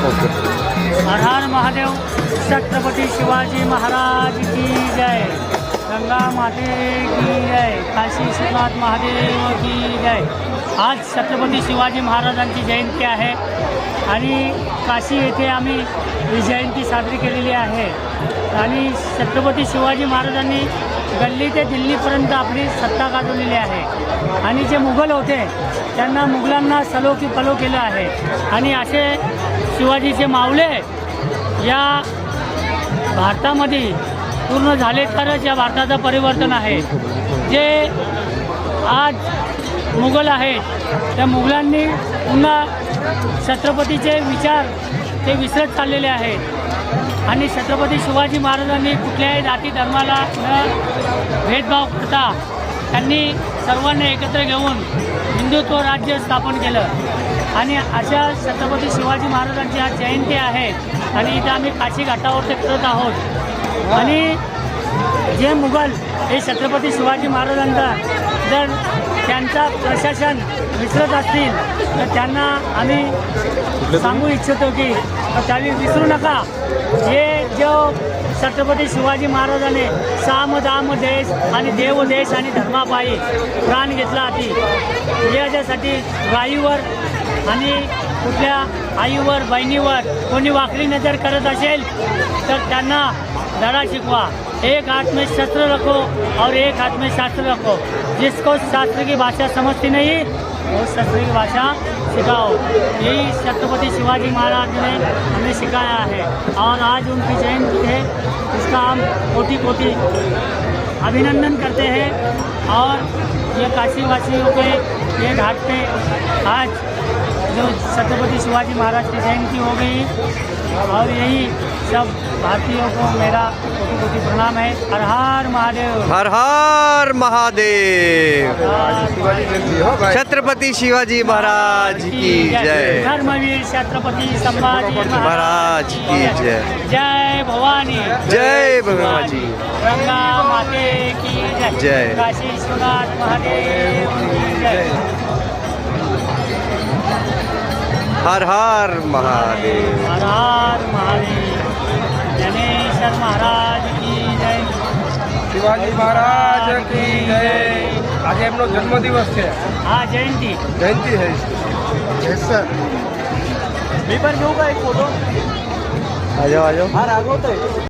हर हर महादेव। छत्रपति शिवाजी महाराज की जय। गंगा माते की जय। काशी विश्वनाथ महादेव की जय। आज छत्रपती शिवाजी महाराजांची जयंती आहे आणि काशी येथे आम्ही ही जयंती साजरी केलेली आहे आणि छत्रपती शिवाजी महाराजांनी गल्ली ते दिल्लीपर्यंत आपली सत्ता गाजवलेली आहे आणि जे मुघल होते त्यांना मुघलांना सलो की पलो केलं आहे आणि असे शिवाजीचे मावळे या भारतामध्ये पूर्ण झाले तरच या भारताचं परिवर्तन आहे। जे आज मुघल आहेत त्या मुघलांनी पुन्हा छत्रपतीचे विचार ते विसरत चाललेले आहेत आणि छत्रपती शिवाजी महाराजांनी कुठल्याही जाती धर्माला न भेदभाव करता त्यांनी सर्वांना एकत्र घेऊन हिंदुत्व राज्य स्थापन केलं आणि अशा छत्रपती शिवाजी महाराजांची आज जयंती आहे आणि इथं आम्ही काशी घाटावर ते करत आहोत आणि जे मुघल हे छत्रपती शिवाजी महाराजांचा जर त्यांचा प्रशासन विसरत असतील तर त्यांना आम्ही सांगू इच्छितो की त्यावेळी विसरू नका। हे जो छत्रपती शिवाजी महाराजांनी साम दाम देश आणि देव देश आणि धर्मापायी प्राण घेतला होती याच्यासाठी गायीवर आणि कुठल्या आईवर बहिणीवर कोणी वाकडी नजर करत असेल तर त्यांना धडा शिकवा। एक हाथ में शस्त्र रखो और एक हाथ में शास्त्र रखो। जिसको शास्त्र की भाषा समझती नहीं वो शस्त्र की भाषा सिखाओ। यही छत्रपति शिवाजी महाराज ने हमें सिखाया है और आज उनकी जयंती है इसका हम कोटि कोटि अभिनंदन करते हैं और ये काशीवासियों के ये घाट पे आज जो छत्रपति शिवाजी महाराज की जयंती हो गई और यही सब भारतीयों को मेरा कोटि कोटि प्रणाम है। हर हर महादेव। हर हर महादेव। छत्रपति शिवाजी महाराज की जय। धर्मवीर छत्रपति संभाजी महाराज की जय। जय भवानी। जय भवानी। गंगा माते की जय। जय। काशी विश्वनाथ महादेव की जय। हर हर महादेव। हर हर महादेव। गणेश्वर महाराज की जय। शिवाजी महाराज की जय। आज एमनो जन्मदिवस है। हाँ जयंती जयंती है। Yes sir. मी पण घेऊ का एक फोटो? आ जाओ। हाँ राघव तो